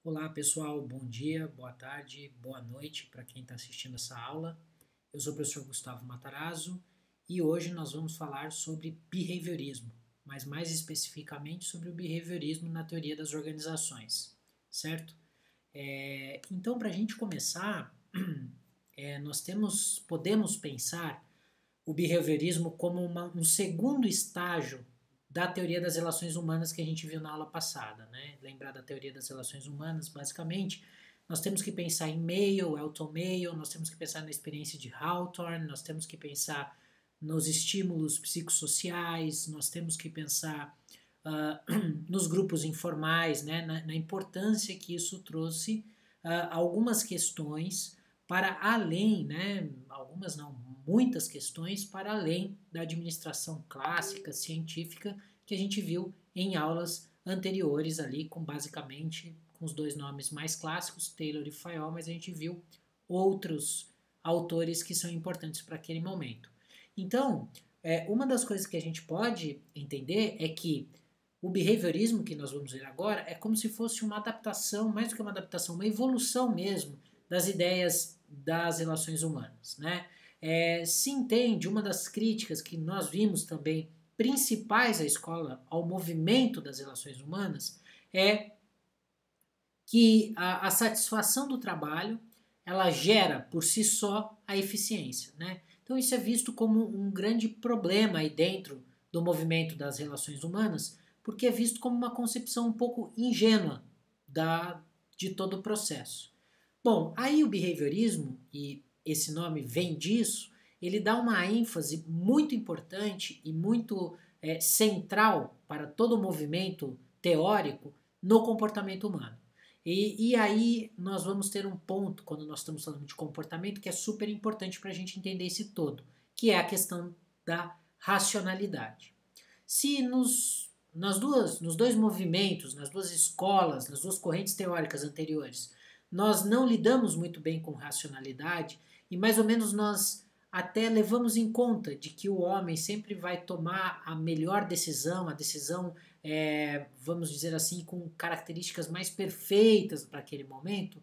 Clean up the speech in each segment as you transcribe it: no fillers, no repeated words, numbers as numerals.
Olá pessoal, bom dia, boa tarde, boa noite para quem está assistindo essa aula. Eu sou o professor Gustavo Matarazzo e hoje nós vamos falar sobre behaviorismo, mas mais especificamente sobre o behaviorismo na teoria das organizações, certo? Então, para a gente começar, podemos pensar o behaviorismo como um segundo estágio da teoria das relações humanas que a gente viu na aula passada, né? Lembrar da teoria das relações humanas, basicamente, nós temos que pensar em Mayle, Elton Mayle, nós temos que pensar na experiência de Hawthorne, nós temos que pensar nos estímulos psicossociais, nós temos que pensar nos grupos informais, né? Na importância que isso trouxe algumas questões para além, né? Algumas não, muitas questões para além da administração clássica, científica, que a gente viu em aulas anteriores ali, com basicamente com os dois nomes mais clássicos, Taylor e Fayol, mas a gente viu outros autores que são importantes para aquele momento. Então, uma das coisas que a gente pode entender é que o behaviorismo que nós vamos ver agora é como se fosse uma adaptação, mais do que uma adaptação, uma evolução mesmo das ideias das relações humanas, né? Se entende, uma das críticas que nós vimos também principais à escola, ao movimento das relações humanas, é que a satisfação do trabalho ela gera por si só a eficiência, né? Então isso é visto como um grande problema aí dentro do movimento das relações humanas, porque é visto como uma concepção um pouco ingênua de todo o processo. Bom, aí o behaviorismo, e esse nome vem disso, ele dá uma ênfase muito importante e muito central para todo o movimento teórico no comportamento humano. E aí nós vamos ter um ponto, quando nós estamos falando de comportamento, que é super importante para a gente entender esse todo, que é a questão da racionalidade. Se nos dois movimentos, nas duas escolas, nas duas correntes teóricas anteriores, nós não lidamos muito bem com racionalidade e mais ou menos nós até levamos em conta de que o homem sempre vai tomar a melhor decisão, a decisão, vamos dizer assim, com características mais perfeitas para aquele momento.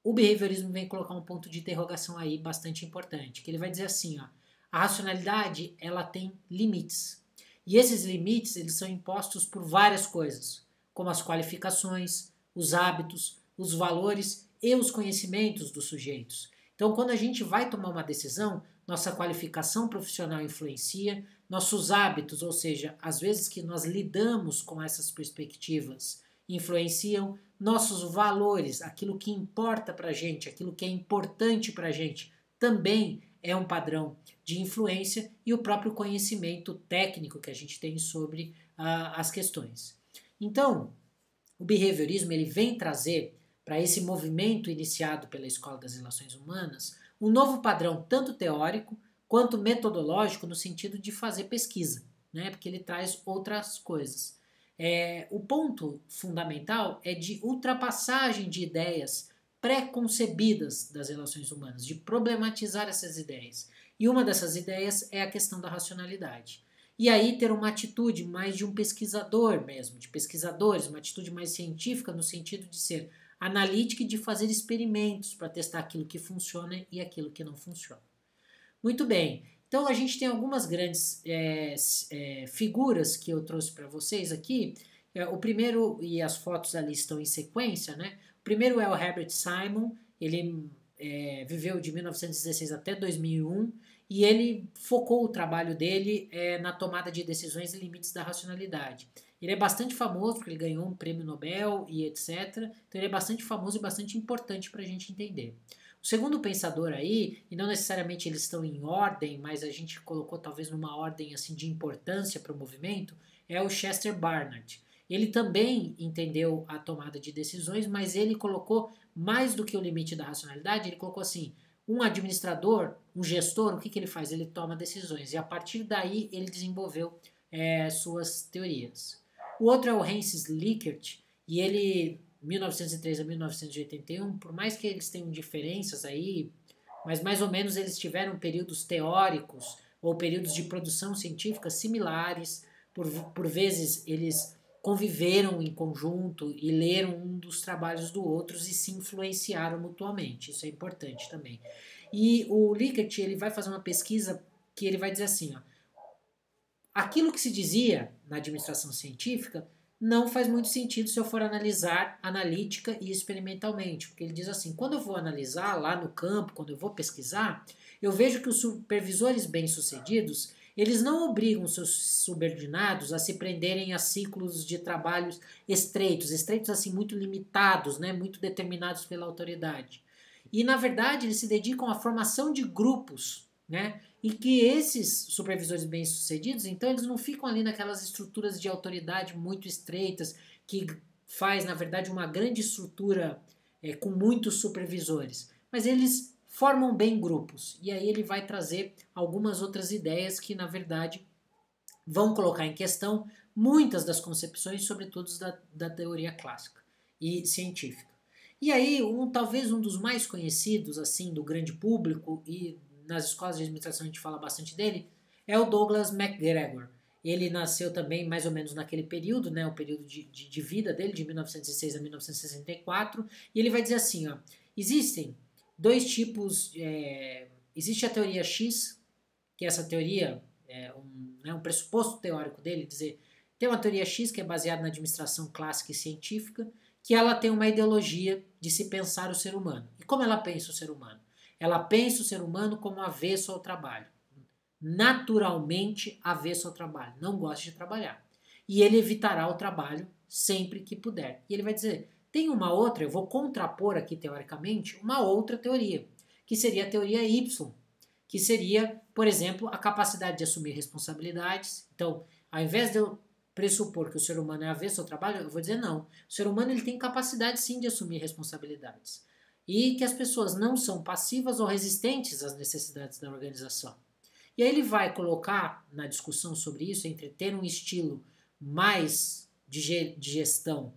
O behaviorismo vem colocar um ponto de interrogação aí bastante importante, que ele vai dizer assim, ó, a racionalidade ela tem limites. E esses limites eles são impostos por várias coisas, como as qualificações, os hábitos, os valores e os conhecimentos dos sujeitos. Então, quando a gente vai tomar uma decisão, nossa qualificação profissional influencia, nossos hábitos, ou seja, as vezes que nós lidamos com essas perspectivas, influenciam nossos valores, aquilo que importa para a gente, aquilo que é importante para a gente, também é um padrão de influência e o próprio conhecimento técnico que a gente tem sobre as questões. Então, o behaviorismo ele vem trazer para esse movimento iniciado pela Escola das Relações Humanas um novo padrão tanto teórico quanto metodológico no sentido de fazer pesquisa, né? Porque ele traz outras coisas. O ponto fundamental é de ultrapassagem de ideias pré-concebidas das relações humanas, de problematizar essas ideias. E uma dessas ideias é a questão da racionalidade. E aí ter uma atitude mais de um pesquisador mesmo, de pesquisadores, uma atitude mais científica no sentido de ser analítica e de fazer experimentos para testar aquilo que funciona e aquilo que não funciona. Muito bem, então a gente tem algumas grandes figuras que eu trouxe para vocês aqui. O primeiro, e as fotos ali estão em sequência, né? O primeiro é o Herbert Simon, ele viveu de 1916 até 2001 e ele focou o trabalho dele na tomada de decisões e limites da racionalidade. Ele é bastante famoso porque ele ganhou um prêmio Nobel e etc. Então ele é bastante famoso e bastante importante para a gente entender. O segundo pensador aí, e não necessariamente eles estão em ordem, mas a gente colocou talvez numa ordem assim de importância para o movimento, é o Chester Barnard. Ele também entendeu a tomada de decisões, mas ele colocou mais do que o limite da racionalidade, ele colocou assim, um administrador, um gestor, o que ele faz? Ele toma decisões, e a partir daí ele desenvolveu suas teorias. O outro é o Francis Likert, e ele 1903 a 1981, por mais que eles tenham diferenças aí, mas mais ou menos eles tiveram períodos teóricos ou períodos de produção científica similares, por vezes eles conviveram em conjunto e leram um dos trabalhos do outro e se influenciaram mutuamente. Isso é importante também. E o Likert, ele vai fazer uma pesquisa que ele vai dizer assim, ó, aquilo que se dizia na administração científica não faz muito sentido se eu for analisar analítica e experimentalmente, porque ele diz assim, quando eu vou analisar lá no campo, quando eu vou pesquisar, eu vejo que os supervisores bem-sucedidos, eles não obrigam seus subordinados a se prenderem a ciclos de trabalhos estreitos assim, muito limitados, né, muito determinados pela autoridade. E, na verdade, eles se dedicam à formação de grupos, né, e que esses supervisores bem-sucedidos, então, eles não ficam ali naquelas estruturas de autoridade muito estreitas, que faz, na verdade, uma grande estrutura com muitos supervisores, mas eles formam bem grupos. E aí ele vai trazer algumas outras ideias que, na verdade, vão colocar em questão muitas das concepções, sobretudo da teoria clássica e científica. E aí, talvez um dos mais conhecidos, assim, do grande público, e nas escolas de administração a gente fala bastante dele, é o Douglas MacGregor. Ele nasceu também mais ou menos naquele período, né, o período de vida dele, de 1906 a 1964, e ele vai dizer assim, ó, existem dois tipos, existe a teoria X, que essa teoria é um pressuposto teórico dele, dizer, tem uma teoria X que é baseada na administração clássica e científica, que ela tem uma ideologia de se pensar o ser humano. E como ela pensa o ser humano? Ela pensa o ser humano como avesso ao trabalho. Naturalmente avesso ao trabalho. Não gosta de trabalhar. E ele evitará o trabalho sempre que puder. E ele vai dizer, tem uma outra, eu vou contrapor aqui teoricamente, uma outra teoria, que seria a teoria Y, que seria, por exemplo, a capacidade de assumir responsabilidades. Então, ao invés de eu pressupor que o ser humano é avesso ao trabalho, eu vou dizer não. O ser humano ele tem capacidade sim de assumir responsabilidades. E que as pessoas não são passivas ou resistentes às necessidades da organização. E aí ele vai colocar na discussão sobre isso, entre ter um estilo mais de gestão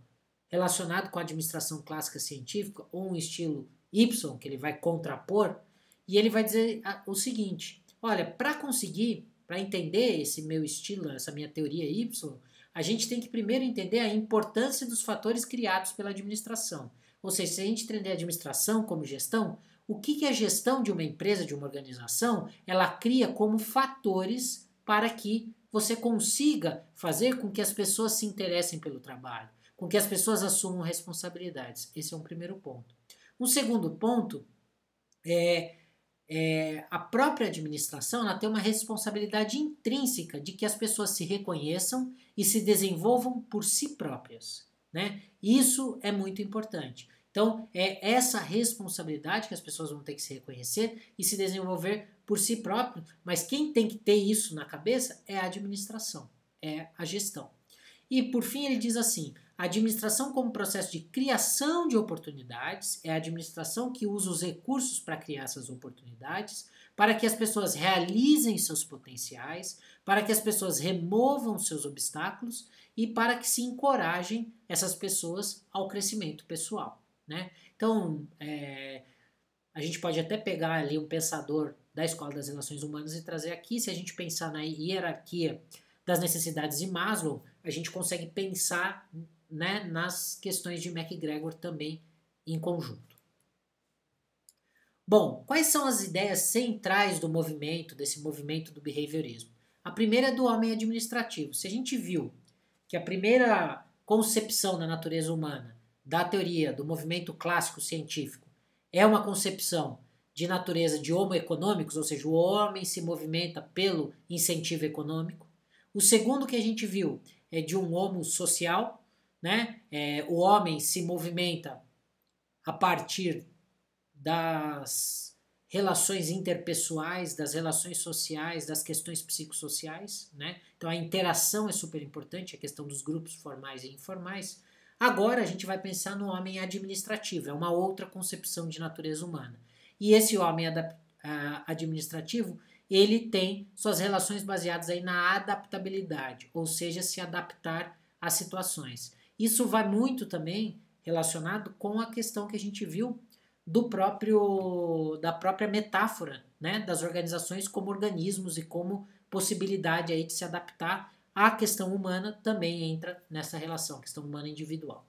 relacionado com a administração clássica científica ou um estilo Y, que ele vai contrapor, e ele vai dizer o seguinte, olha, para entender esse meu estilo, essa minha teoria Y, a gente tem que primeiro entender a importância dos fatores criados pela administração. Ou seja, se a gente entender a administração como gestão, o que a gestão de uma empresa, de uma organização, ela cria como fatores para que você consiga fazer com que as pessoas se interessem pelo trabalho, com que as pessoas assumam responsabilidades. Esse é um primeiro ponto. Um segundo ponto a própria administração ela tem uma responsabilidade intrínseca de que as pessoas se reconheçam e se desenvolvam por si próprias, né? Isso é muito importante. Então, é essa responsabilidade que as pessoas vão ter que se reconhecer e se desenvolver por si próprias, mas quem tem que ter isso na cabeça é a administração, é a gestão. E, por fim, ele diz assim, a administração como processo de criação de oportunidades é a administração que usa os recursos para criar essas oportunidades, para que as pessoas realizem seus potenciais, para que as pessoas removam seus obstáculos e para que se encorajem essas pessoas ao crescimento pessoal, né? Então, a gente pode até pegar ali um pensador da Escola das Relações Humanas e trazer aqui, se a gente pensar na hierarquia das necessidades de Maslow, a gente consegue pensar, né, nas questões de MacGregor também em conjunto. Bom, quais são as ideias centrais do movimento, desse movimento do behaviorismo? A primeira é do homem administrativo. Se a gente viu que a primeira concepção da natureza humana, da teoria do movimento clássico científico, é uma concepção de natureza de homo econômicos, ou seja, o homem se movimenta pelo incentivo econômico. O segundo que a gente viu é de um homo social, né? O homem se movimenta a partir das relações interpessoais, das relações sociais, das questões psicossociais, né? Então a interação é super importante, a questão dos grupos formais e informais. Agora a gente vai pensar no homem administrativo, é uma outra concepção de natureza humana. E esse homem administrativo, ele tem suas relações baseadas aí na adaptabilidade, ou seja, se adaptar às situações. Isso vai muito também relacionado com a questão que a gente viu da própria metáfora, né, das organizações como organismos e como possibilidade aí de se adaptar a questão humana também entra nessa relação, questão humana individual.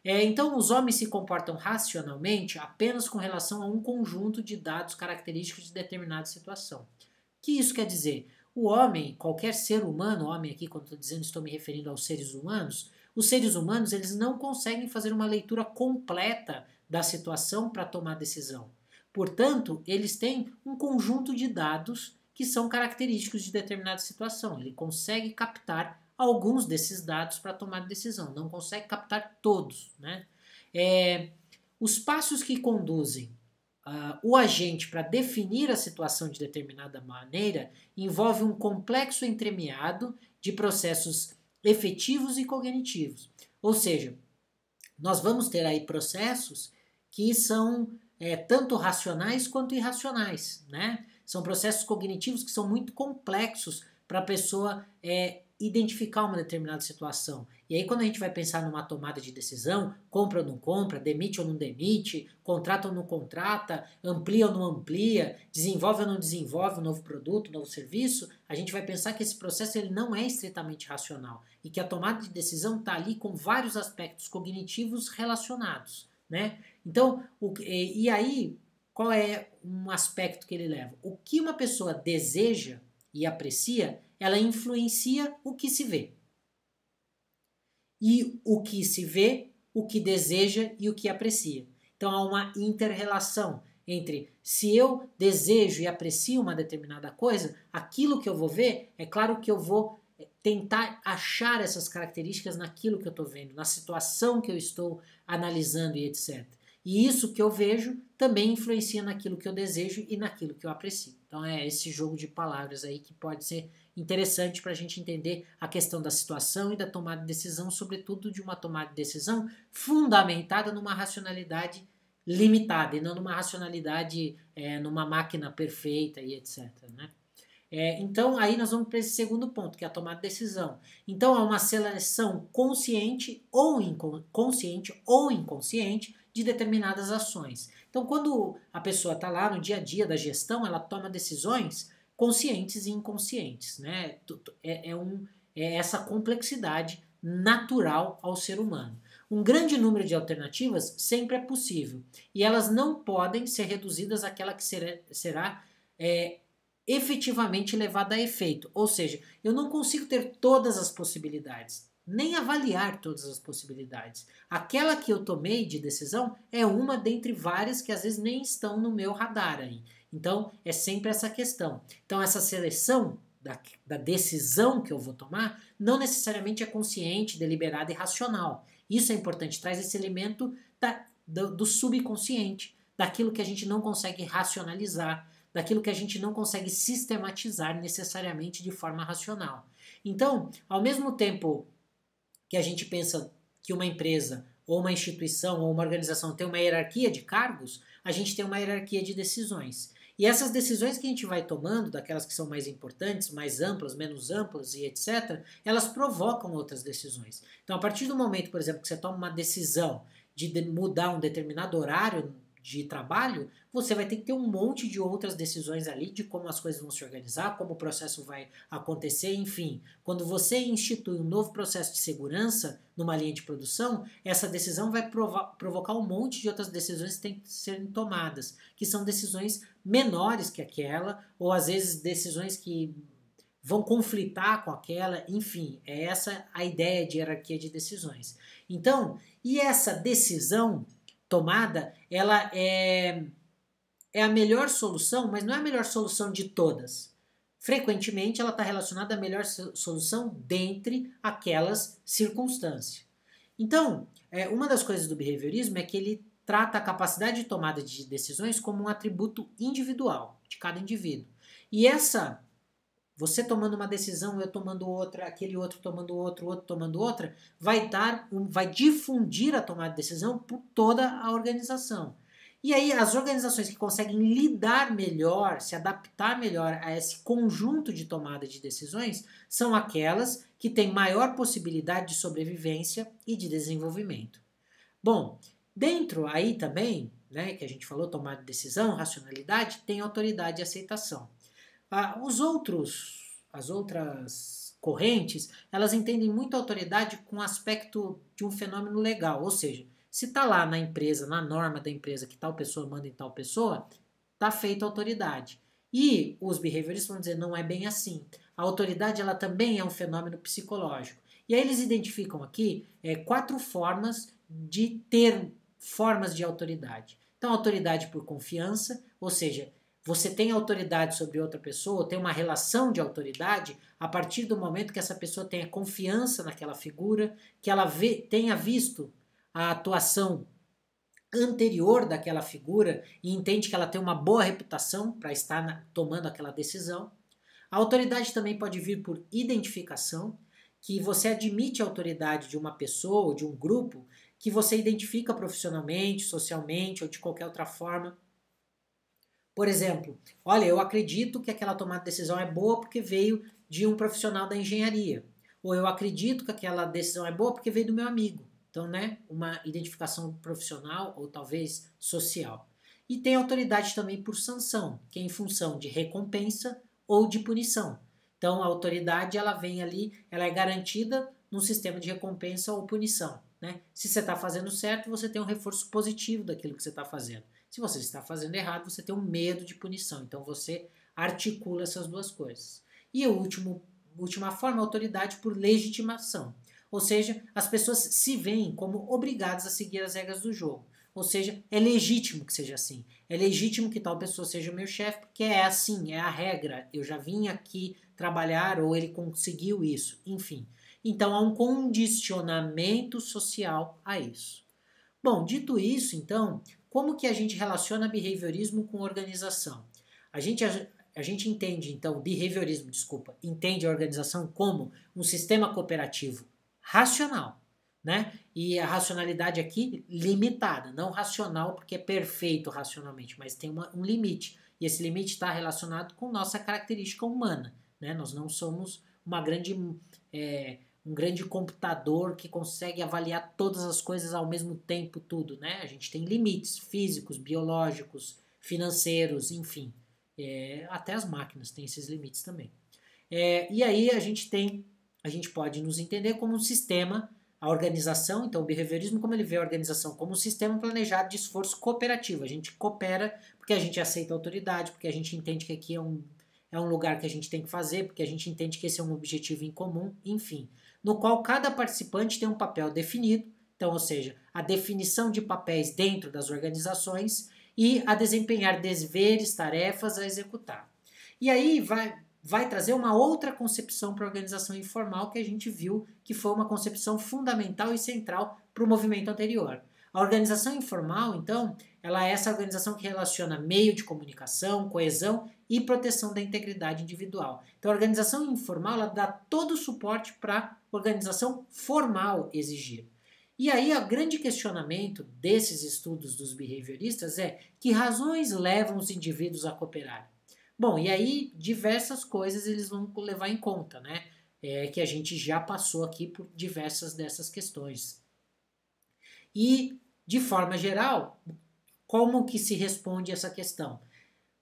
Então, os homens se comportam racionalmente apenas com relação a um conjunto de dados característicos de determinada situação. O que isso quer dizer? O homem, qualquer ser humano, homem aqui, quando estou dizendo, estou me referindo aos seres humanos, os seres humanos eles não conseguem fazer uma leitura completa da situação para tomar decisão. Portanto, eles têm um conjunto de dados que são característicos de determinada situação. Ele consegue captar alguns desses dados para tomar decisão, não consegue captar todos, né? Os passos que conduzem o agente para definir a situação de determinada maneira envolve um complexo entremeado de processos efetivos e cognitivos. Ou seja, nós vamos ter aí processos que são tanto racionais quanto irracionais, né? São processos cognitivos que são muito complexos para a pessoa identificar uma determinada situação. E aí quando a gente vai pensar numa tomada de decisão, compra ou não compra, demite ou não demite, contrata ou não contrata, amplia ou não amplia, desenvolve ou não desenvolve um novo produto, um novo serviço, a gente vai pensar que esse processo ele não é estritamente racional e que a tomada de decisão está ali com vários aspectos cognitivos relacionados, né? Então, e aí, qual é um aspecto que ele leva? O que uma pessoa deseja e aprecia, ela influencia o que se vê. E o que se vê, o que deseja e o que aprecia. Então há uma inter-relação entre se eu desejo e aprecio uma determinada coisa, aquilo que eu vou ver, é claro que eu vou tentar achar essas características naquilo que eu estou vendo, na situação que eu estou analisando e etc. E isso que eu vejo também influencia naquilo que eu desejo e naquilo que eu aprecio. Então é esse jogo de palavras aí que pode ser interessante para a gente entender a questão da situação e da tomada de decisão, sobretudo de uma tomada de decisão fundamentada numa racionalidade limitada e não numa racionalidade numa máquina perfeita e etc. Né? Então aí nós vamos para esse segundo ponto, que é a tomada de decisão. Então há uma seleção consciente ou inconsciente de determinadas ações. Então quando a pessoa está lá no dia a dia da gestão, ela toma decisões conscientes e inconscientes, né? É essa complexidade natural ao ser humano. Um grande número de alternativas sempre é possível e elas não podem ser reduzidas àquela que será efetivamente levada a efeito. Ou seja, eu não consigo ter todas as possibilidades, nem avaliar todas as possibilidades. Aquela que eu tomei de decisão é uma dentre várias que às vezes nem estão no meu radar aí. Então, é sempre essa questão. Então, essa seleção da decisão que eu vou tomar não necessariamente é consciente, deliberada e racional. Isso é importante, traz esse elemento do subconsciente, daquilo que a gente não consegue racionalizar, daquilo que a gente não consegue sistematizar necessariamente de forma racional. Então, ao mesmo tempo que a gente pensa que uma empresa ou uma instituição ou uma organização tem uma hierarquia de cargos, a gente tem uma hierarquia de decisões. E essas decisões que a gente vai tomando, daquelas que são mais importantes, mais amplas, menos amplas e etc., elas provocam outras decisões. Então, a partir do momento, por exemplo, que você toma uma decisão de mudar um determinado horário de trabalho, você vai ter que ter um monte de outras decisões ali de como as coisas vão se organizar, como o processo vai acontecer, enfim. Quando você institui um novo processo de segurança numa linha de produção, essa decisão vai provocar um monte de outras decisões que têm que serem tomadas, que são decisões menores que aquela, ou às vezes decisões que vão conflitar com aquela, enfim, é essa a ideia de hierarquia de decisões. Então, e essa decisão tomada, ela é a melhor solução, mas não é a melhor solução de todas. Frequentemente, ela está relacionada à melhor solução dentre aquelas circunstâncias. Então, uma das coisas do behaviorismo é que ele trata a capacidade de tomada de decisões como um atributo individual de cada indivíduo. E você tomando uma decisão, eu tomando outra, aquele outro tomando outro tomando outra, vai difundir a tomada de decisão por toda a organização. E aí as organizações que conseguem lidar melhor, se adaptar melhor a esse conjunto de tomada de decisões, são aquelas que têm maior possibilidade de sobrevivência e de desenvolvimento. Bom, dentro aí também, né, que a gente falou, tomada de decisão, racionalidade, tem autoridade e aceitação. As outras correntes, elas entendem muito a autoridade com o aspecto de um fenômeno legal, ou seja, se está lá na empresa, na norma da empresa, que tal pessoa manda em tal pessoa, está feita a autoridade. E os behavioristas vão dizer, não é bem assim. A autoridade ela também é um fenômeno psicológico. E aí eles identificam aqui 4 formas de ter formas de autoridade. Então, autoridade por confiança, ou seja, você tem autoridade sobre outra pessoa, tem uma relação de autoridade a partir do momento que essa pessoa tenha confiança naquela figura, que ela tenha visto a atuação anterior daquela figura e entende que ela tem uma boa reputação para estar tomando aquela decisão. A autoridade também pode vir por identificação, que você admite a autoridade de uma pessoa ou de um grupo que você identifica profissionalmente, socialmente ou de qualquer outra forma. Por exemplo, olha, eu acredito que aquela tomada de decisão é boa porque veio de um profissional da engenharia. Ou eu acredito que aquela decisão é boa porque veio do meu amigo. Então, né, uma identificação profissional ou talvez social. E tem autoridade também por sanção, que é em função de recompensa ou de punição. Então, a autoridade ela vem ali, ela é garantida num sistema de recompensa ou punição. Né? Se você está fazendo certo, você tem um reforço positivo daquilo que você está fazendo. Se você está fazendo errado, você tem um medo de punição. Então, você articula essas duas coisas. E a última forma, a autoridade por legitimação. Ou seja, as pessoas se veem como obrigadas a seguir as regras do jogo. Ou seja, é legítimo que seja assim. É legítimo que tal pessoa seja o meu chefe, porque é assim, é a regra. Eu já vim aqui trabalhar ou ele conseguiu isso. Enfim. Então, há um condicionamento social a isso. Bom, dito isso, então, como que a gente relaciona behaviorismo com organização? A gente entende, então, behaviorismo, entende a organização como um sistema cooperativo racional, né? E a racionalidade aqui limitada, não racional porque é perfeito racionalmente, mas tem um limite. E esse limite está relacionado com nossa característica humana, né? Nós não somos um grande computador que consegue avaliar todas as coisas ao mesmo tempo, tudo, né? A gente tem limites físicos, biológicos, financeiros, enfim. Até as máquinas têm esses limites também. E aí a gente pode nos entender como um sistema, a organização, então o behaviorismo, como ele vê a organização como um sistema planejado de esforço cooperativo. A gente coopera porque a gente aceita a autoridade, porque a gente entende que aqui é um lugar que a gente tem que fazer, porque a gente entende que esse é um objetivo em comum, enfim. No qual cada participante tem um papel definido, então, ou seja, a definição de papéis dentro das organizações e a desempenhar deveres, tarefas a executar. E aí vai trazer uma outra concepção para a organização informal que a gente viu que foi uma concepção fundamental e central para o movimento anterior. A organização informal, então, ela é essa organização que relaciona meio de comunicação, coesão e proteção da integridade individual. Então, a organização informal ela dá todo o suporte para a organização formal exigir. E aí, o grande questionamento desses estudos dos behavioristas é que razões levam os indivíduos a cooperar? Bom, e aí diversas coisas eles vão levar em conta, né? Que a gente já passou aqui por diversas dessas questões. E, de forma geral, como que se responde essa questão?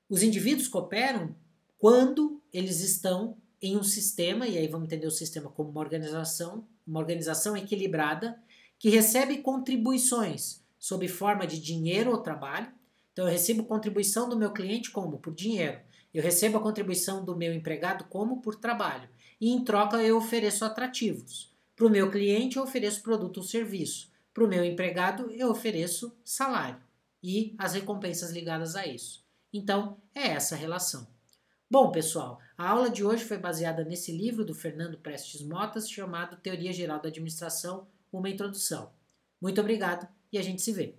Os indivíduos cooperam quando eles estão em um sistema, e aí vamos entender o sistema como uma organização equilibrada, que recebe contribuições sob forma de dinheiro ou trabalho. Então, eu recebo contribuição do meu cliente como? Por dinheiro. Eu recebo a contribuição do meu empregado como? Por trabalho. E em troca eu ofereço atrativos. Para o meu cliente eu ofereço produto ou serviço. Para o meu empregado eu ofereço salário. E as recompensas ligadas a isso. Então, é essa a relação. Bom, pessoal, a aula de hoje foi baseada nesse livro do Fernando Prestes Motas, chamado Teoria Geral da Administração, uma introdução. Muito obrigado e a gente se vê.